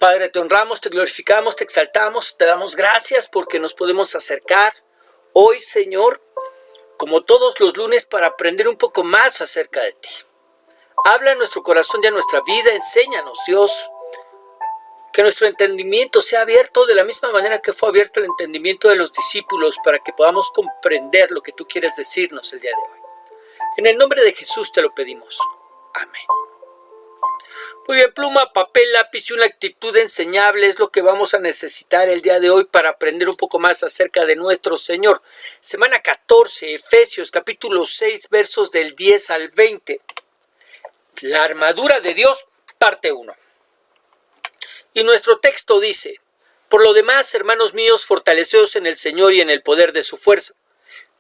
Padre, te honramos, te glorificamos, te exaltamos, te damos gracias porque nos podemos acercar hoy, Señor, como todos los lunes, para aprender un poco más acerca de ti. Habla en nuestro corazón y en nuestra vida, enséñanos, Dios, que nuestro entendimiento sea abierto de la misma manera que fue abierto el entendimiento de los discípulos para que podamos comprender lo que tú quieres decirnos el día de hoy. En el nombre de Jesús te lo pedimos. Amén. Muy bien, pluma, papel, lápiz y una actitud enseñable es lo que vamos a necesitar el día de hoy para aprender un poco más acerca de nuestro Señor. Semana 14, Efesios, capítulo 6, versos del 10 al 20. La armadura de Dios, parte 1. Y nuestro texto dice: por lo demás, hermanos míos, fortaleceos en el Señor y en el poder de su fuerza.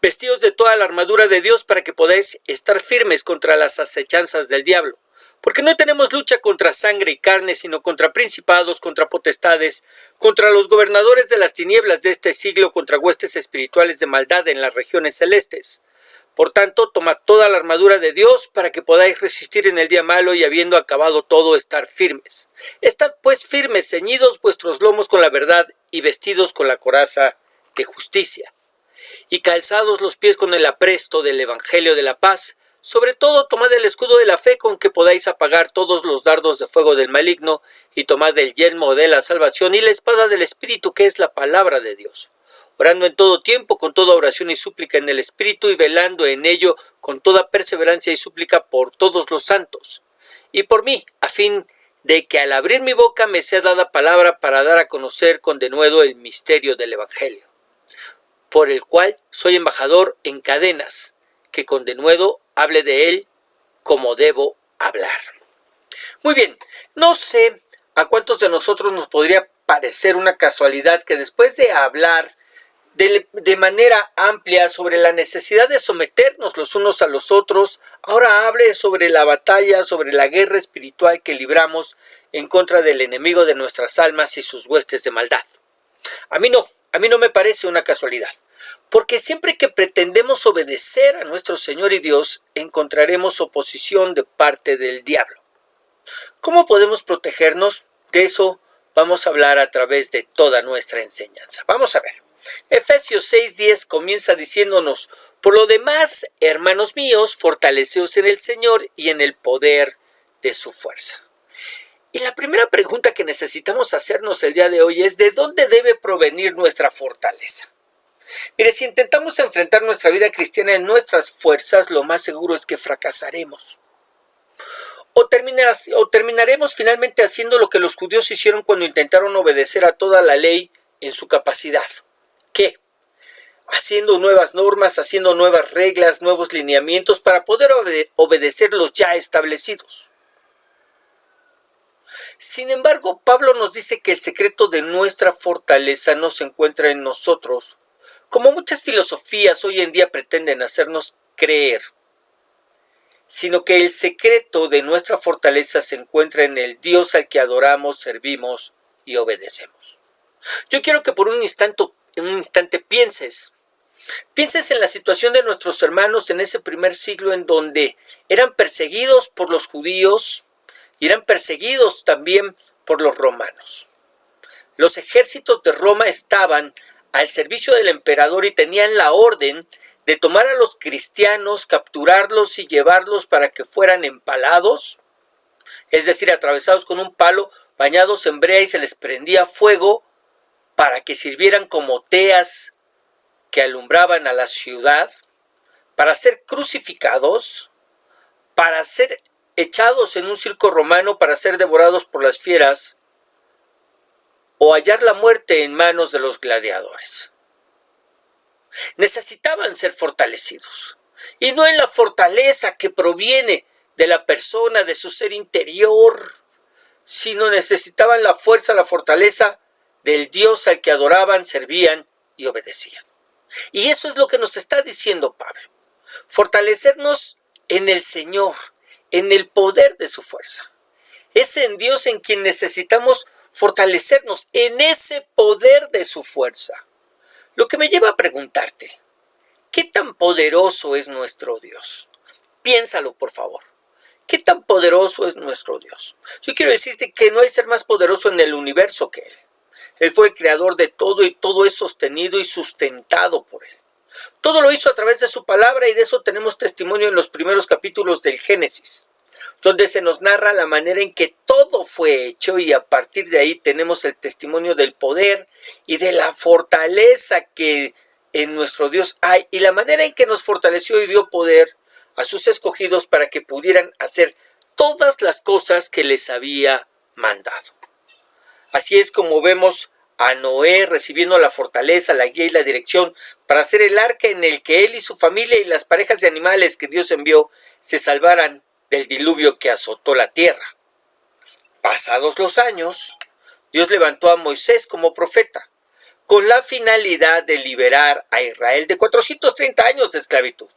Vestidos de toda la armadura de Dios para que podáis estar firmes contra las acechanzas del diablo. Porque no tenemos lucha contra sangre y carne, sino contra principados, contra potestades, contra los gobernadores de las tinieblas de este siglo, contra huestes espirituales de maldad en las regiones celestes. Por tanto, tomad toda la armadura de Dios para que podáis resistir en el día malo y habiendo acabado todo, estar firmes. Estad pues firmes, ceñidos vuestros lomos con la verdad y vestidos con la coraza de justicia. Y calzados los pies con el apresto del evangelio de la paz. Sobre todo, tomad el escudo de la fe con que podáis apagar todos los dardos de fuego del maligno, y tomad el yelmo de la salvación y la espada del Espíritu, que es la palabra de Dios. Orando en todo tiempo, con toda oración y súplica en el Espíritu, y velando en ello con toda perseverancia y súplica por todos los santos. Y por mí, a fin de que al abrir mi boca me sea dada palabra para dar a conocer con denuedo el misterio del Evangelio, por el cual soy embajador en cadenas, que con denuedo hable de él como debo hablar. Muy bien, no sé a cuántos de nosotros nos podría parecer una casualidad que después de hablar de manera amplia sobre la necesidad de someternos los unos a los otros, ahora hable sobre la batalla, sobre la guerra espiritual que libramos en contra del enemigo de nuestras almas y sus huestes de maldad. A mí no me parece una casualidad. Porque siempre que pretendemos obedecer a nuestro Señor y Dios, encontraremos oposición de parte del diablo. ¿Cómo podemos protegernos? De eso vamos a hablar a través de toda nuestra enseñanza. Vamos a ver. Efesios 6:10 comienza diciéndonos: por lo demás, hermanos míos, fortaleceos en el Señor y en el poder de su fuerza. Y la primera pregunta que necesitamos hacernos el día de hoy es: ¿de dónde debe provenir nuestra fortaleza? Mire, si intentamos enfrentar nuestra vida cristiana en nuestras fuerzas, lo más seguro es que fracasaremos. O terminaremos finalmente haciendo lo que los judíos hicieron cuando intentaron obedecer a toda la ley en su capacidad. ¿Qué? Haciendo nuevas normas, haciendo nuevas reglas, nuevos lineamientos para poder obedecer los ya establecidos. Sin embargo, Pablo nos dice que el secreto de nuestra fortaleza no se encuentra en nosotros, como muchas filosofías hoy en día pretenden hacernos creer, sino que el secreto de nuestra fortaleza se encuentra en el Dios al que adoramos, servimos y obedecemos. Yo quiero que por un instante pienses en la situación de nuestros hermanos en ese primer siglo, en donde eran perseguidos por los judíos y eran perseguidos también por los romanos. Los ejércitos de Roma estaban al servicio del emperador y tenían la orden de tomar a los cristianos, capturarlos y llevarlos para que fueran empalados, es decir, atravesados con un palo, bañados en brea, y se les prendía fuego para que sirvieran como teas que alumbraban a la ciudad, para ser crucificados, para ser echados en un circo romano, para ser devorados por las fieras, o hallar la muerte en manos de los gladiadores. Necesitaban ser fortalecidos, y no en la fortaleza que proviene de la persona, de su ser interior, sino necesitaban la fuerza, la fortaleza del Dios al que adoraban, servían y obedecían. Y eso es lo que nos está diciendo Pablo: fortalecernos en el Señor, en el poder de su fuerza. Es en Dios en quien necesitamos fortalecernos, en ese poder de su fuerza. Lo que me lleva a preguntarte: ¿qué tan poderoso es nuestro Dios? Piénsalo, por favor. ¿Qué tan poderoso es nuestro Dios? Yo quiero decirte que no hay ser más poderoso en el universo que Él. Él fue el creador de todo y todo es sostenido y sustentado por Él. Todo lo hizo a través de su palabra y de eso tenemos testimonio en los primeros capítulos del Génesis, donde se nos narra la manera en que todo fue hecho y a partir de ahí tenemos el testimonio del poder y de la fortaleza que en nuestro Dios hay y la manera en que nos fortaleció y dio poder a sus escogidos para que pudieran hacer todas las cosas que les había mandado. Así es como vemos a Noé recibiendo la fortaleza, la guía y la dirección para hacer el arca en el que él y su familia y las parejas de animales que Dios envió se salvaran del diluvio que azotó la tierra. Pasados los años, Dios levantó a Moisés como profeta, con la finalidad de liberar a Israel de 430 años de esclavitud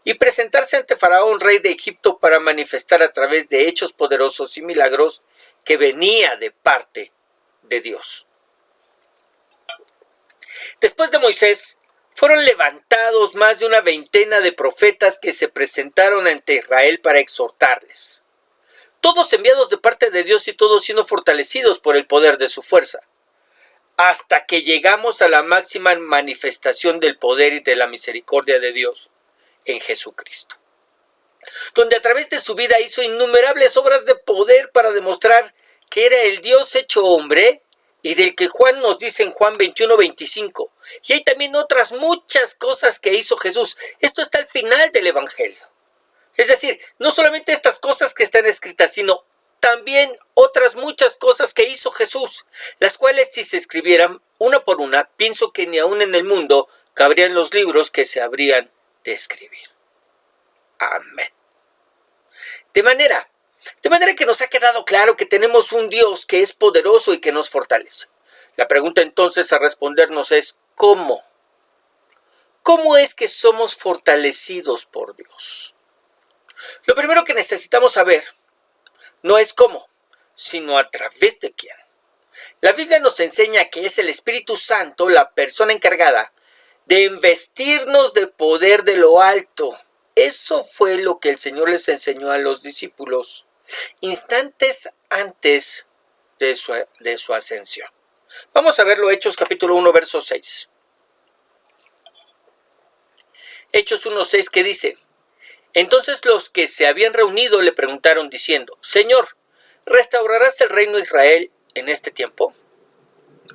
y presentarse ante Faraón, rey de Egipto, para manifestar a través de hechos poderosos y milagros que venía de parte de Dios. Después de Moisés, fueron levantados más de una veintena de profetas que se presentaron ante Israel para exhortarles. Todos enviados de parte de Dios y todos siendo fortalecidos por el poder de su fuerza, hasta que llegamos a la máxima manifestación del poder y de la misericordia de Dios en Jesucristo, donde a través de su vida hizo innumerables obras de poder para demostrar que era el Dios hecho hombre y del que Juan nos dice en Juan 21:25. Y hay también otras muchas cosas que hizo Jesús. Esto está al final del Evangelio. Es decir, no solamente estas cosas que están escritas, sino también otras muchas cosas que hizo Jesús, las cuales si se escribieran una por una, pienso que ni aún en el mundo cabrían los libros que se habrían de escribir. Amén. De manera que nos ha quedado claro que tenemos un Dios que es poderoso y que nos fortalece. La pregunta entonces a respondernos es ¿cómo? ¿Cómo es que somos fortalecidos por Dios? Lo primero que necesitamos saber no es cómo, sino a través de quién. La Biblia nos enseña que es el Espíritu Santo la persona encargada de investirnos de poder de lo alto. Eso fue lo que el Señor les enseñó a los discípulos instantes antes de su ascensión. Vamos a verlo, Hechos capítulo 1, verso 6. Hechos 1:6 que dice: Entonces los que se habían reunido le preguntaron diciendo: Señor, ¿restaurarás el reino de Israel en este tiempo?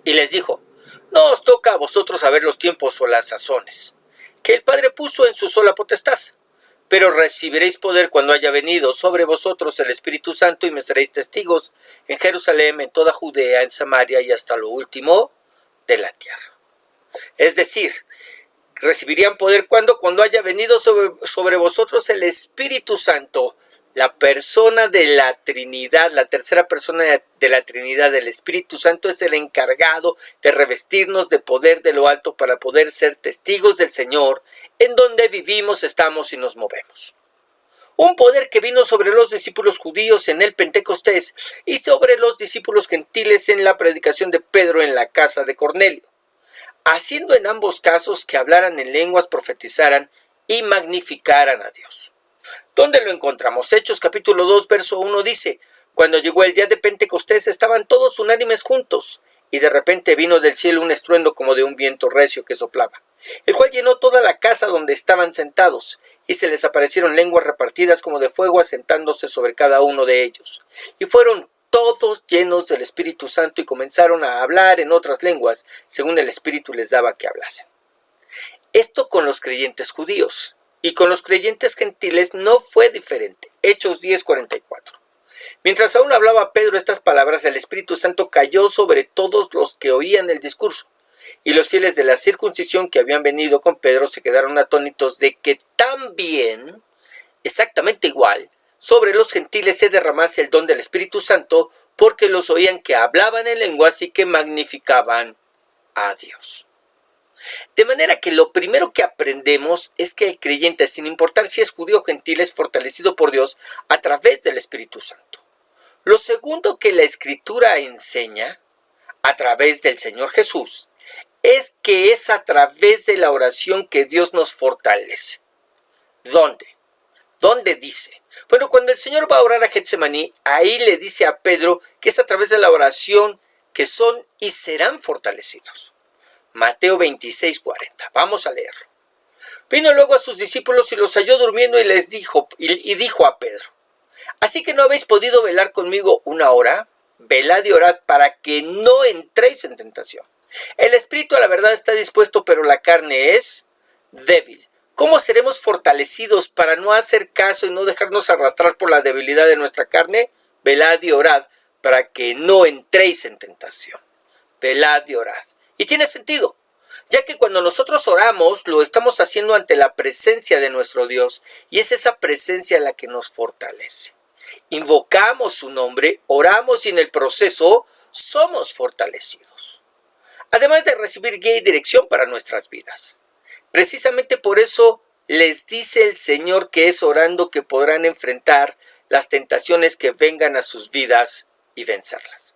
Y les dijo: No os toca a vosotros saber los tiempos o las sazones que el Padre puso en su sola potestad, pero recibiréis poder cuando haya venido sobre vosotros el Espíritu Santo y me seréis testigos en Jerusalén, en toda Judea, en Samaria y hasta lo último de la tierra. Es decir, recibirían poder cuando haya venido sobre vosotros el Espíritu Santo, la persona de la Trinidad, la tercera persona de la Trinidad, el Espíritu Santo es el encargado de revestirnos de poder de lo alto para poder ser testigos del Señor en donde vivimos, estamos y nos movemos. Un poder que vino sobre los discípulos judíos en el Pentecostés y sobre los discípulos gentiles en la predicación de Pedro en la casa de Cornelio, haciendo en ambos casos que hablaran en lenguas, profetizaran y magnificaran a Dios. ¿Dónde lo encontramos? Hechos capítulo 2, verso 1 dice: Cuando llegó el día de Pentecostés estaban todos unánimes juntos, y de repente vino del cielo un estruendo como de un viento recio que soplaba, el cual llenó toda la casa donde estaban sentados, y se les aparecieron lenguas repartidas como de fuego asentándose sobre cada uno de ellos. Y fueron todos llenos del Espíritu Santo y comenzaron a hablar en otras lenguas, según el Espíritu les daba que hablasen. Esto con los creyentes judíos. Y con los creyentes gentiles no fue diferente. Hechos 10:44. Mientras aún hablaba Pedro estas palabras, el Espíritu Santo cayó sobre todos los que oían el discurso. Y los fieles de la circuncisión que habían venido con Pedro se quedaron atónitos de que también, exactamente igual, sobre los gentiles se derramase el don del Espíritu Santo, porque los oían que hablaban en lenguas y que magnificaban a Dios. De manera que lo primero que aprendemos es que el creyente, sin importar si es judío o gentil, es fortalecido por Dios a través del Espíritu Santo. Lo segundo que la Escritura enseña, a través del Señor Jesús, es que es a través de la oración que Dios nos fortalece. ¿Dónde? ¿Dónde dice? Bueno, cuando el Señor va a orar a Getsemaní, ahí le dice a Pedro que es a través de la oración que son y serán fortalecidos. Mateo 26:40. Vamos a leerlo. Vino luego a sus discípulos y los halló durmiendo y les dijo, y dijo a Pedro: ¿así que no habéis podido velar conmigo una hora? Velad y orad para que no entréis en tentación. El espíritu a la verdad está dispuesto, pero la carne es débil. ¿Cómo seremos fortalecidos para no hacer caso y no dejarnos arrastrar por la debilidad de nuestra carne? Velad y orad para que no entréis en tentación. Velad y orad. Y tiene sentido, ya que cuando nosotros oramos, lo estamos haciendo ante la presencia de nuestro Dios, y es esa presencia la que nos fortalece. Invocamos su nombre, oramos y en el proceso somos fortalecidos. Además de recibir guía y dirección para nuestras vidas. Precisamente por eso les dice el Señor que es orando que podrán enfrentar las tentaciones que vengan a sus vidas y vencerlas.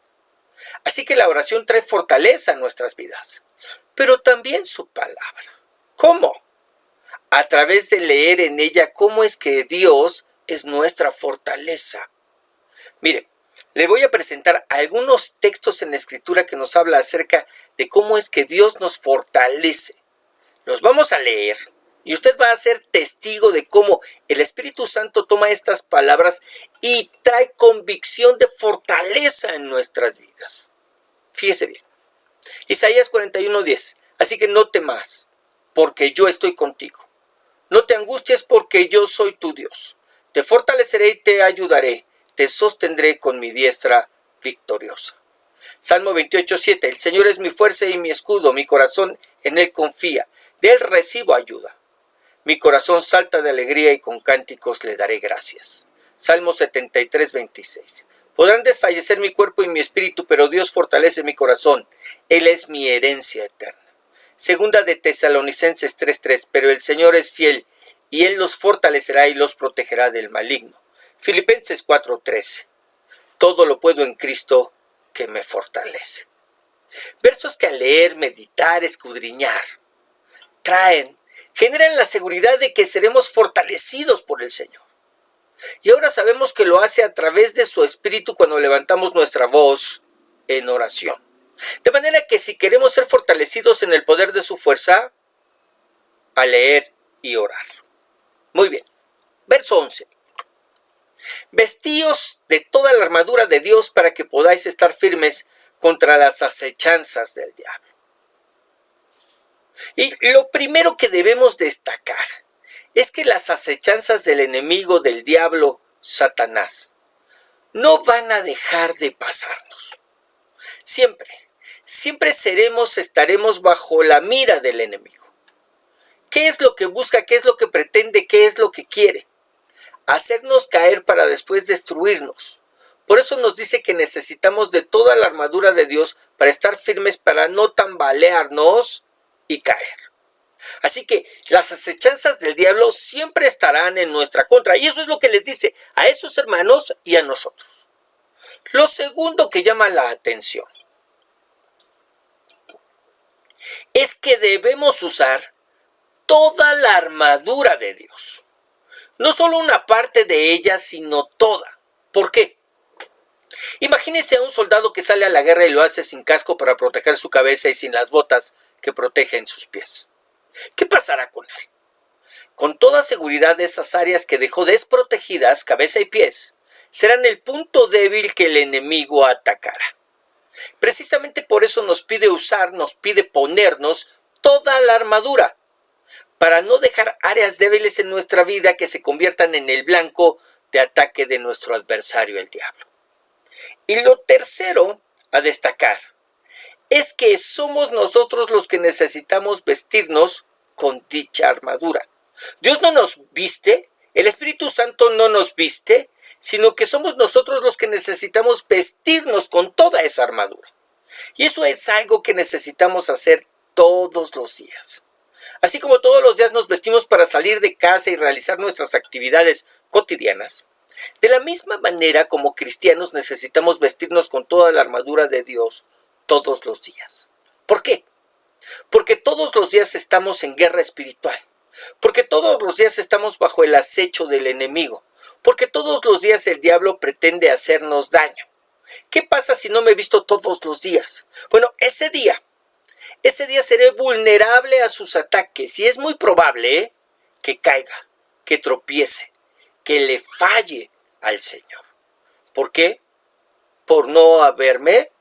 Así que la oración trae fortaleza a nuestras vidas, pero también su palabra. ¿Cómo? A través de leer en ella cómo es que Dios es nuestra fortaleza. Mire, le voy a presentar algunos textos en la Escritura que nos habla acerca de cómo es que Dios nos fortalece. Los vamos a leer y usted va a ser testigo de cómo el Espíritu Santo toma estas palabras y trae convicción de fortaleza en nuestras vidas. Fíjese bien. Isaías 41:10. Así que no temas, porque yo estoy contigo. No te angusties, porque yo soy tu Dios. Te fortaleceré y te ayudaré. Te sostendré con mi diestra victoriosa. Salmo 28:7. El Señor es mi fuerza y mi escudo. Mi corazón en Él confía. De Él recibo ayuda. Mi corazón salta de alegría y con cánticos le daré gracias. Salmo 73:26. Podrán desfallecer mi cuerpo y mi espíritu, pero Dios fortalece mi corazón. Él es mi herencia eterna. Segunda de Tesalonicenses 3:3. Pero el Señor es fiel, y Él los fortalecerá y los protegerá del maligno. Filipenses 4:13. Todo lo puedo en Cristo que me fortalece. Versos que al leer, meditar, escudriñar, generan la seguridad de que seremos fortalecidos por el Señor. Y ahora sabemos que lo hace a través de su Espíritu cuando levantamos nuestra voz en oración. De manera que si queremos ser fortalecidos en el poder de su fuerza, a leer y orar. Muy bien. Verso 11. Vestíos de toda la armadura de Dios para que podáis estar firmes contra las acechanzas del diablo. Y lo primero que debemos destacar es que las acechanzas del enemigo, del diablo, Satanás, no van a dejar de pasarnos. Siempre estaremos bajo la mira del enemigo. ¿Qué es lo que busca? ¿Qué es lo que pretende? ¿Qué es lo que quiere? Hacernos caer para después destruirnos. Por eso nos dice que necesitamos de toda la armadura de Dios para estar firmes, para no tambalearnos y caer. Así que las acechanzas del diablo siempre estarán en nuestra contra. Y eso es lo que les dice a esos hermanos y a nosotros. Lo segundo que llama la atención es que debemos usar toda la armadura de Dios. No solo una parte de ella, sino toda. ¿Por qué? Imagínese a un soldado que sale a la guerra y lo hace sin casco para proteger su cabeza y sin las botas que protegen sus pies. ¿Qué pasará con él? Con toda seguridad, esas áreas que dejó desprotegidas, cabeza y pies, serán el punto débil que el enemigo atacará. Precisamente por eso nos pide ponernos toda la armadura, para no dejar áreas débiles en nuestra vida que se conviertan en el blanco de ataque de nuestro adversario, el diablo. Y lo tercero a destacar es que somos nosotros los que necesitamos vestirnos con dicha armadura. Dios no nos viste, el Espíritu Santo no nos viste, sino que somos nosotros los que necesitamos vestirnos con toda esa armadura. Y eso es algo que necesitamos hacer todos los días. Así como todos los días nos vestimos para salir de casa y realizar nuestras actividades cotidianas, de la misma manera como cristianos necesitamos vestirnos con toda la armadura de Dios todos los días. ¿Por qué? Porque todos los días estamos en guerra espiritual. Porque todos los días estamos bajo el acecho del enemigo. porque todos los días el diablo pretende hacernos daño. ¿Qué pasa si no me he visto todos los días? Bueno, ese día seré vulnerable a sus ataques y es muy probable que caiga, que tropiece, que le falle al Señor. ¿Por qué? Por no haberme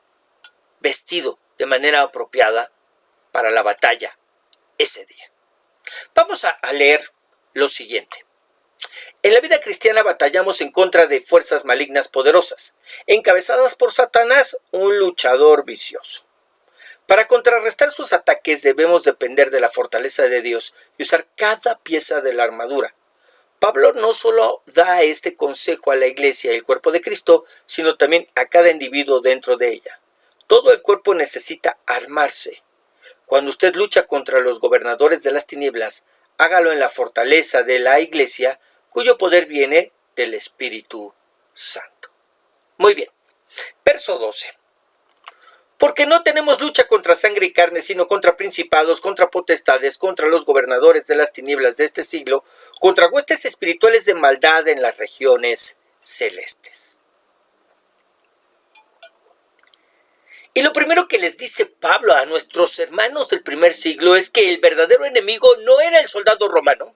vestido de manera apropiada para la batalla ese día. Vamos a leer lo siguiente. En la vida cristiana batallamos en contra de fuerzas malignas poderosas, encabezadas por Satanás, un luchador vicioso. Para contrarrestar sus ataques debemos depender de la fortaleza de Dios y usar cada pieza de la armadura. Pablo no solo da este consejo a la iglesia y el cuerpo de Cristo, sino también a cada individuo dentro de ella. Todo el cuerpo necesita armarse. Cuando usted lucha contra los gobernadores de las tinieblas, hágalo en la fortaleza de la iglesia, cuyo poder viene del Espíritu Santo. Muy bien. Verso 12. Porque no tenemos lucha contra sangre y carne, sino contra principados, contra potestades, contra los gobernadores de las tinieblas de este siglo, contra huestes espirituales de maldad en las regiones celestes. Y lo primero que les dice Pablo a nuestros hermanos del primer siglo es que el verdadero enemigo no era el soldado romano,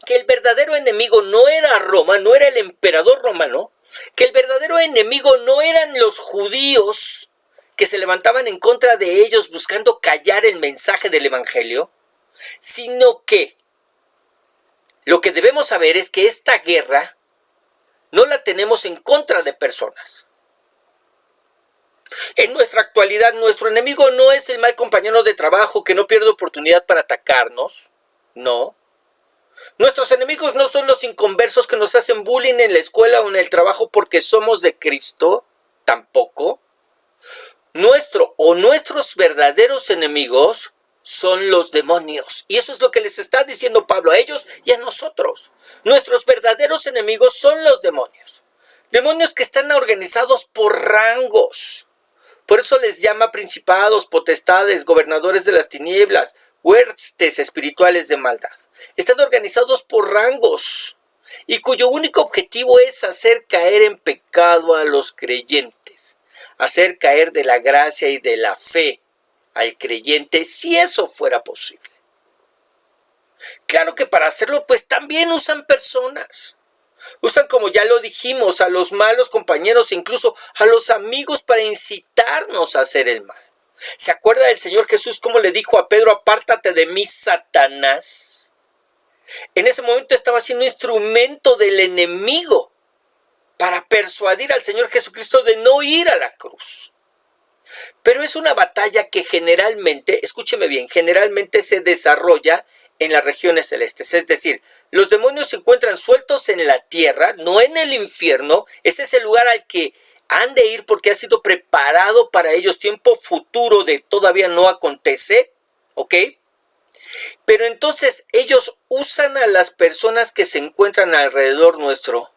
que el verdadero enemigo no era Roma, no era el emperador romano, que el verdadero enemigo no eran los judíos que se levantaban en contra de ellos buscando callar el mensaje del evangelio, sino que lo que debemos saber es que esta guerra no la tenemos en contra de personas. En nuestra actualidad, nuestro enemigo no es el mal compañero de trabajo que no pierde oportunidad para atacarnos, no. Nuestros enemigos no son los inconversos que nos hacen bullying en la escuela o en el trabajo porque somos de Cristo, tampoco. Nuestros verdaderos enemigos son los demonios. Y eso es lo que les está diciendo Pablo a ellos y a nosotros. Nuestros verdaderos enemigos son los demonios. Demonios que están organizados por rangos. Por eso les llama principados, potestades, gobernadores de las tinieblas, huestes espirituales de maldad. Están organizados por rangos y cuyo único objetivo es hacer caer en pecado a los creyentes. Hacer caer de la gracia y de la fe al creyente, si eso fuera posible. Claro que para hacerlo, pues también usan personas. Usan, como ya lo dijimos, a los malos compañeros, incluso a los amigos para incitarnos a hacer el mal. ¿Se acuerda del Señor Jesús cómo le dijo a Pedro, apártate de mí, Satanás? En ese momento estaba siendo instrumento del enemigo para persuadir al Señor Jesucristo de no ir a la cruz. Pero es una batalla que generalmente, escúcheme bien, generalmente se desarrolla en las regiones celestes. Es decir, los demonios se encuentran sueltos en la tierra, no en el infierno. Ese es el lugar al que han de ir porque ha sido preparado para ellos, tiempo futuro de todavía no acontece, ¿ok? Pero entonces ellos usan a las personas que se encuentran alrededor nuestro,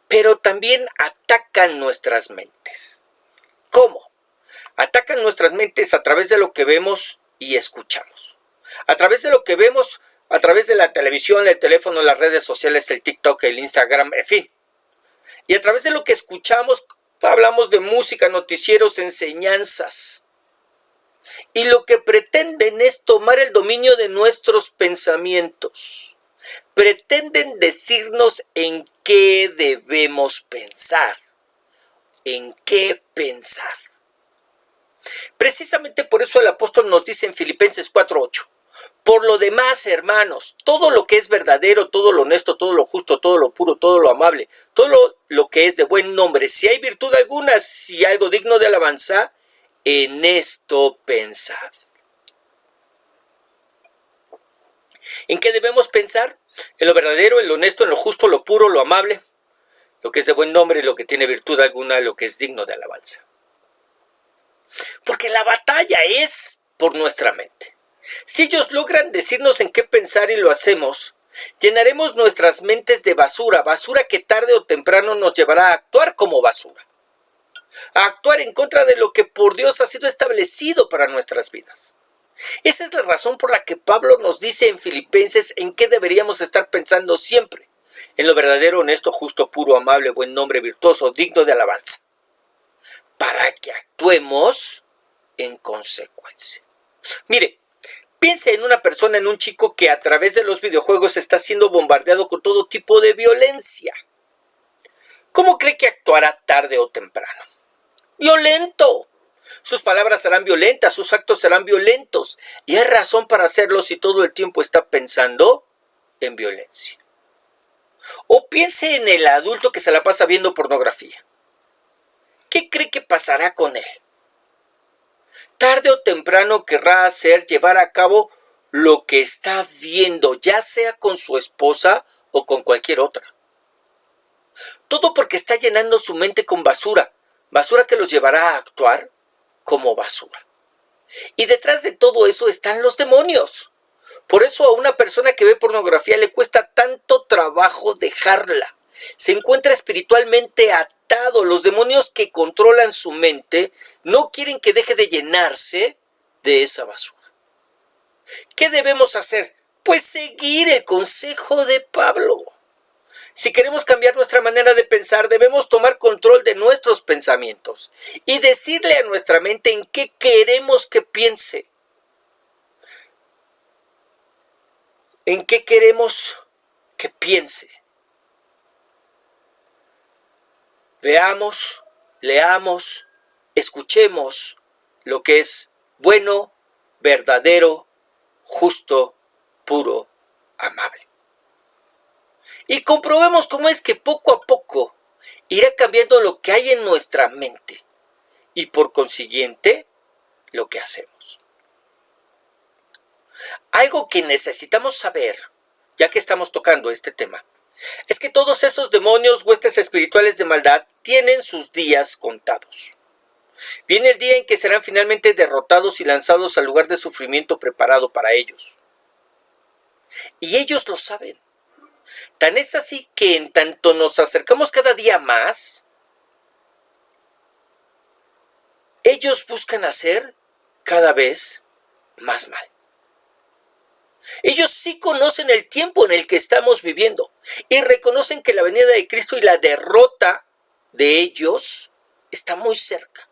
pero también atacan nuestras mentes. ¿Cómo? Atacan nuestras mentes a través de lo que vemos y escuchamos. A través de lo que vemos, a través de la televisión, el teléfono, las redes sociales, el TikTok, el Instagram, en fin. Y a través de lo que escuchamos, hablamos de música, noticieros, enseñanzas. Y lo que pretenden es tomar el dominio de nuestros pensamientos. Pretenden decirnos en qué debemos pensar. En qué pensar. Precisamente por eso el apóstol nos dice en Filipenses 4:8. Por lo demás, hermanos, todo lo que es verdadero, todo lo honesto, todo lo justo, todo lo puro, todo lo amable, todo lo que es de buen nombre, si hay virtud alguna, si hay algo digno de alabanza, en esto pensad. ¿En qué debemos pensar? En lo verdadero, en lo honesto, en lo justo, lo puro, lo amable, lo que es de buen nombre, lo que tiene virtud alguna, lo que es digno de alabanza. Porque la batalla es por nuestra mente. Si ellos logran decirnos en qué pensar y lo hacemos, llenaremos nuestras mentes de basura, basura que tarde o temprano nos llevará a actuar como basura, a actuar en contra de lo que por Dios ha sido establecido para nuestras vidas. Esa es la razón por la que Pablo nos dice en Filipenses en qué deberíamos estar pensando siempre, en lo verdadero, honesto, justo, puro, amable, buen nombre, virtuoso, digno de alabanza, para que actuemos en consecuencia. Mire, piense en una persona, en un chico que a través de los videojuegos está siendo bombardeado con todo tipo de violencia. ¿Cómo cree que actuará tarde o temprano? Violento. Sus palabras serán violentas, sus actos serán violentos. Y hay razón para hacerlo si todo el tiempo está pensando en violencia. O piense en el adulto que se la pasa viendo pornografía. ¿Qué cree que pasará con él? Tarde o temprano querrá llevar a cabo lo que está viendo, ya sea con su esposa o con cualquier otra. Todo porque está llenando su mente con basura, basura que los llevará a actuar como basura. Y detrás de todo eso están los demonios. Por eso a una persona que ve pornografía le cuesta tanto trabajo dejarla. Se encuentra espiritualmente atado. Los demonios que controlan su mente no quieren que deje de llenarse de esa basura. ¿Qué debemos hacer? Pues seguir el consejo de Pablo. Si queremos cambiar nuestra manera de pensar, debemos tomar control de nuestros pensamientos y decirle a nuestra mente en qué queremos que piense. ¿En qué queremos que piense? Veamos, leamos, escuchemos lo que es bueno, verdadero, justo, puro, amable. Y comprobemos cómo es que poco a poco irá cambiando lo que hay en nuestra mente y por consiguiente lo que hacemos. Algo que necesitamos saber, ya que estamos tocando este tema, es que todos esos demonios, huestes espirituales de maldad, tienen sus días contados. Viene el día en que serán finalmente derrotados y lanzados al lugar de sufrimiento preparado para ellos. Y ellos lo saben. Tan es así que en tanto nos acercamos cada día más, ellos buscan hacer cada vez más mal. Ellos sí conocen el tiempo en el que estamos viviendo y reconocen que la venida de Cristo y la derrota de ellos está muy cerca.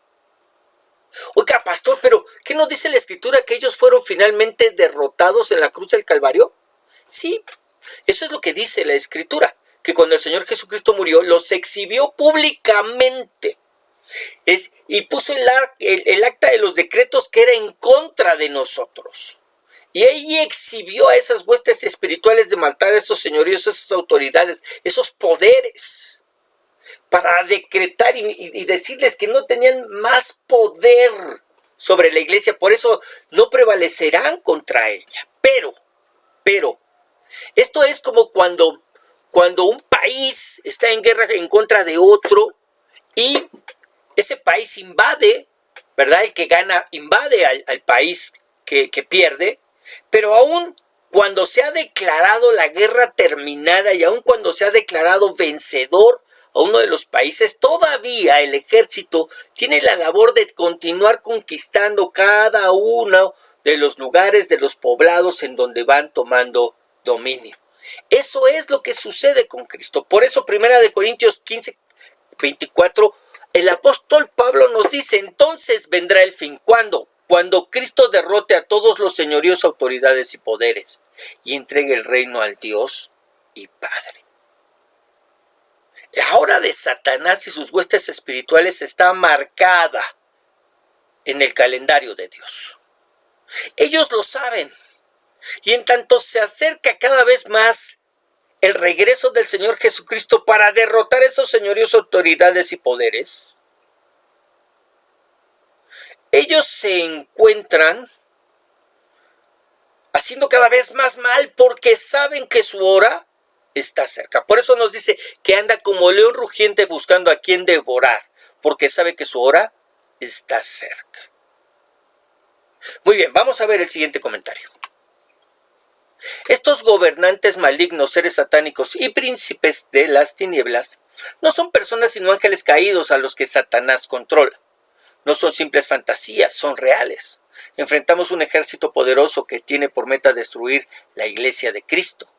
Oiga, pastor, pero ¿qué nos dice la Escritura que ellos fueron finalmente derrotados en la cruz del Calvario? Sí, eso es lo que dice la Escritura, que cuando el Señor Jesucristo murió, los exhibió públicamente y puso el acta de los decretos que era en contra de nosotros. Y ahí exhibió a esas huestes espirituales de maldad, a esos señoríos, esas autoridades, esos poderes, para decretar y decirles que no tenían más poder sobre la iglesia, por eso no prevalecerán contra ella. Pero, esto es como cuando un país está en guerra en contra de otro y ese país invade, ¿verdad? El que gana invade al país que pierde, pero aún cuando se ha declarado la guerra terminada y aún cuando se ha declarado vencedor a uno de los países, todavía el ejército tiene la labor de continuar conquistando cada uno de los lugares, de los poblados en donde van tomando dominio. Eso es lo que sucede con Cristo. Por eso 1 Corintios 15, 24, el apóstol Pablo nos dice, entonces vendrá el fin. ¿Cuándo? Cuando Cristo derrote a todos los señoríos, autoridades y poderes y entregue el reino al Dios y Padre. La hora de Satanás y sus huestes espirituales está marcada en el calendario de Dios. Ellos lo saben. Y en tanto se acerca cada vez más el regreso del Señor Jesucristo para derrotar esos señoríos, autoridades y poderes, ellos se encuentran haciendo cada vez más mal porque saben que su hora está cerca. Por eso nos dice que anda como león rugiente buscando a quien devorar, porque sabe que su hora está cerca. Muy bien, vamos a ver el siguiente comentario. Estos gobernantes malignos, seres satánicos y príncipes de las tinieblas no son personas sino ángeles caídos a los que Satanás controla. No son simples fantasías, son reales. Enfrentamos un ejército poderoso que tiene por meta destruir la iglesia de Cristo.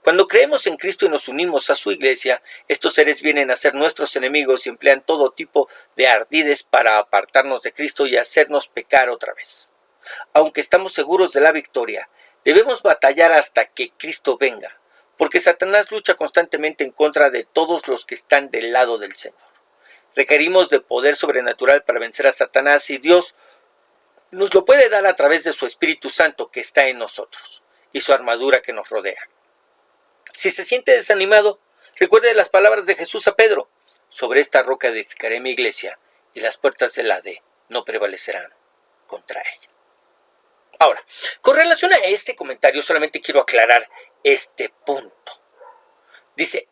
Cuando creemos en Cristo y nos unimos a su iglesia, estos seres vienen a ser nuestros enemigos y emplean todo tipo de ardides para apartarnos de Cristo y hacernos pecar otra vez. Aunque estamos seguros de la victoria, debemos batallar hasta que Cristo venga, porque Satanás lucha constantemente en contra de todos los que están del lado del Señor. Requerimos de poder sobrenatural para vencer a Satanás y Dios nos lo puede dar a través de su Espíritu Santo que está en nosotros y su armadura que nos rodea. Si se siente desanimado, recuerde las palabras de Jesús a Pedro: sobre esta roca edificaré mi iglesia y las puertas del Hades no prevalecerán contra ella. Ahora, con relación a este comentario, solamente quiero aclarar este punto. Dice,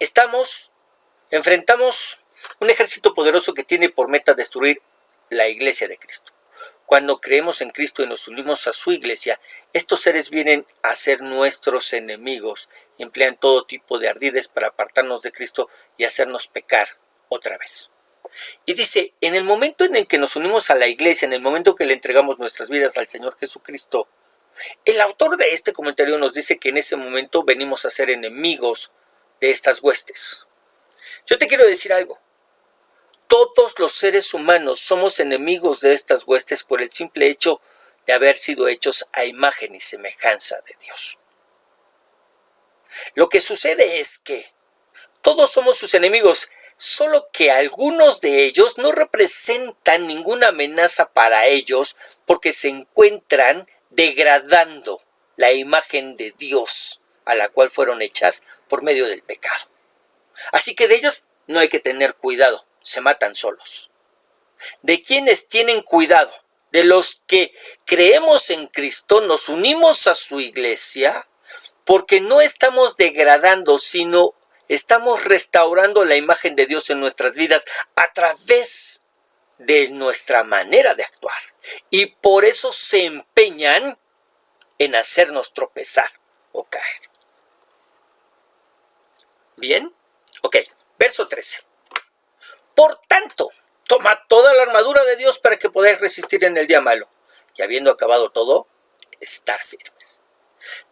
enfrentamos un ejército poderoso que tiene por meta destruir la iglesia de Cristo. Cuando creemos en Cristo y nos unimos a su iglesia, estos seres vienen a ser nuestros enemigos y emplean todo tipo de ardides para apartarnos de Cristo y hacernos pecar otra vez. Y dice, en el momento en el que nos unimos a la iglesia, en el momento que le entregamos nuestras vidas al Señor Jesucristo, el autor de este comentario nos dice que en ese momento venimos a ser enemigos de estas huestes. Yo te quiero decir algo. Todos los seres humanos somos enemigos de estas huestes por el simple hecho de haber sido hechos a imagen y semejanza de Dios. Lo que sucede es que todos somos sus enemigos, solo que algunos de ellos no representan ninguna amenaza para ellos porque se encuentran degradando la imagen de Dios a la cual fueron hechas por medio del pecado. Así que de ellos no hay que tener cuidado, se matan solos. ¿De quiénes tienen cuidado? De los que creemos en Cristo, nos unimos a su iglesia, porque no estamos degradando, sino estamos restaurando la imagen de Dios en nuestras vidas a través de nuestra manera de actuar. Y por eso se empeñan en hacernos tropezar o caer. ¿Bien? Ok, verso 13. Por tanto, toma toda la armadura de Dios para que podáis resistir en el día malo, y habiendo acabado todo, estar firmes.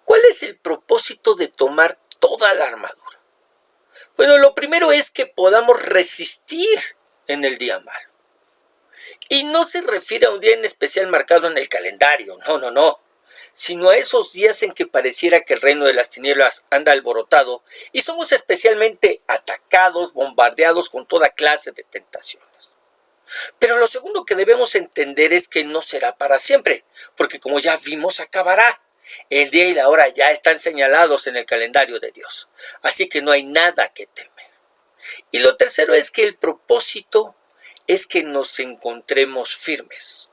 ¿Cuál es el propósito de tomar toda la armadura? Bueno, lo primero es que podamos resistir en el día malo. Y no se refiere a un día en especial marcado en el calendario, no, sino a esos días en que pareciera que el reino de las tinieblas anda alborotado y somos especialmente atacados, bombardeados con toda clase de tentaciones. Pero lo segundo que debemos entender es que no será para siempre, porque como ya vimos, acabará. El día y la hora ya están señalados en el calendario de Dios, así que no hay nada que temer. Y lo tercero es que el propósito es que nos encontremos firmes,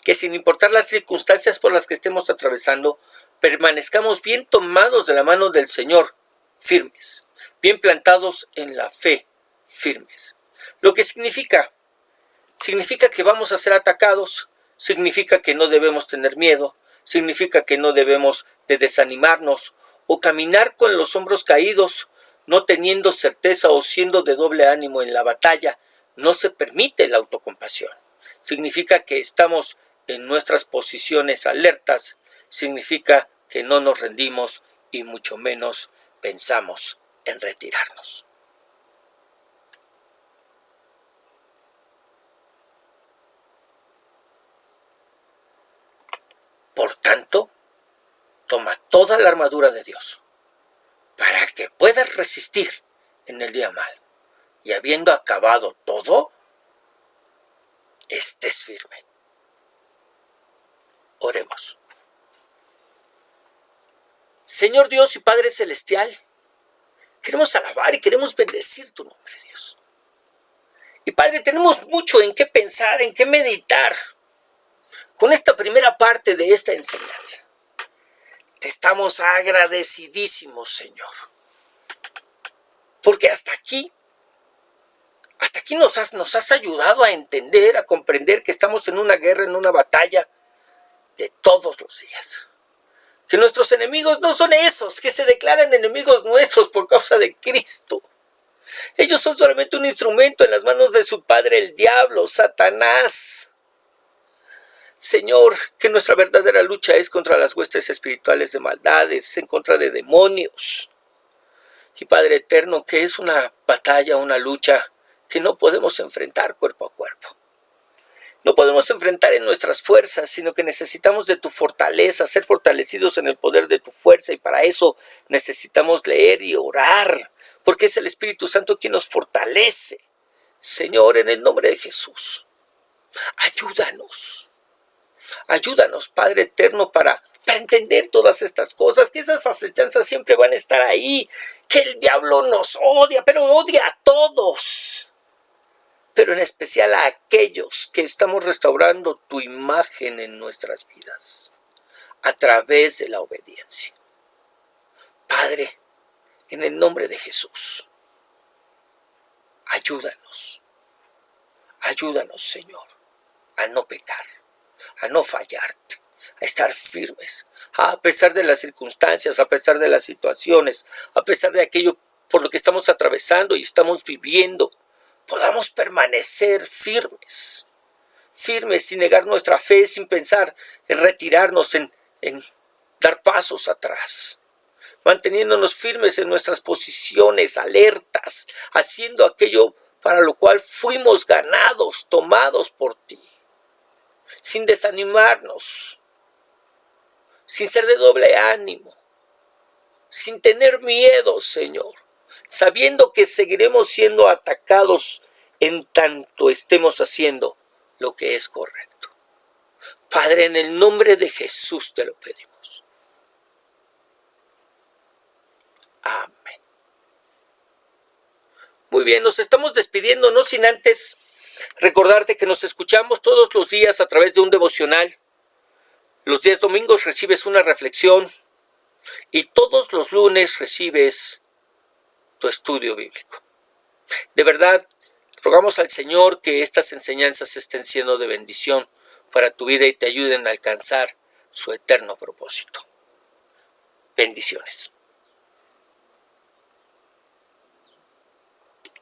que sin importar las circunstancias por las que estemos atravesando, permanezcamos bien tomados de la mano del Señor, firmes, bien plantados en la fe, firmes. Lo que significa que vamos a ser atacados, significa que no debemos tener miedo, significa que no debemos de desanimarnos o caminar con los hombros caídos, no teniendo certeza o siendo de doble ánimo en la batalla. No se permite la autocompasión. Significa que estamos en nuestras posiciones alertas, significa que no nos rendimos y mucho menos pensamos en retirarnos. Por tanto, toma toda la armadura de Dios para que puedas resistir en el día malo y habiendo acabado todo, estés firme. Oremos. Señor Dios y Padre Celestial, queremos alabar y queremos bendecir tu nombre, Dios. Y Padre, tenemos mucho en qué pensar, en qué meditar con esta primera parte de esta enseñanza. Te estamos agradecidísimos, Señor, porque hasta aquí nos has ayudado a entender, a comprender que estamos en una guerra, en una batalla de todos los días. Que nuestros enemigos no son esos que se declaran enemigos nuestros por causa de Cristo. Ellos son solamente un instrumento en las manos de su padre, el diablo, Satanás. Señor, que nuestra verdadera lucha es contra las huestes espirituales de maldades, en contra de demonios. Y Padre eterno, que es una batalla, una lucha que no podemos enfrentar cuerpo a cuerpo. No podemos enfrentar en nuestras fuerzas, sino que necesitamos de tu fortaleza, ser fortalecidos en el poder de tu fuerza, y para eso necesitamos leer y orar, porque es el Espíritu Santo quien nos fortalece. Señor, en el nombre de Jesús, ayúdanos, Padre eterno, para entender todas estas cosas, que esas acechanzas siempre van a estar ahí, que el diablo nos odia, pero odia a todos, pero en especial a aquellos que estamos restaurando tu imagen en nuestras vidas a través de la obediencia. Padre, en el nombre de Jesús, ayúdanos, Señor, a no pecar, a no fallarte, a estar firmes, a pesar de las circunstancias, a pesar de las situaciones, a pesar de aquello por lo que estamos atravesando y estamos viviendo, podamos permanecer firmes sin negar nuestra fe, sin pensar en retirarnos, en dar pasos atrás, manteniéndonos firmes en nuestras posiciones, alertas, haciendo aquello para lo cual fuimos ganados, tomados por ti, sin desanimarnos, sin ser de doble ánimo, sin tener miedo, Señor, sabiendo que seguiremos siendo atacados en tanto estemos haciendo lo que es correcto. Padre, en el nombre de Jesús te lo pedimos. Amén. Muy bien, nos estamos despidiendo, no sin antes recordarte que nos escuchamos todos los días a través de un devocional. Los días domingos recibes una reflexión y todos los lunes recibes tu estudio bíblico. De verdad, rogamos al Señor que estas enseñanzas estén siendo de bendición para tu vida y te ayuden a alcanzar su eterno propósito. Bendiciones.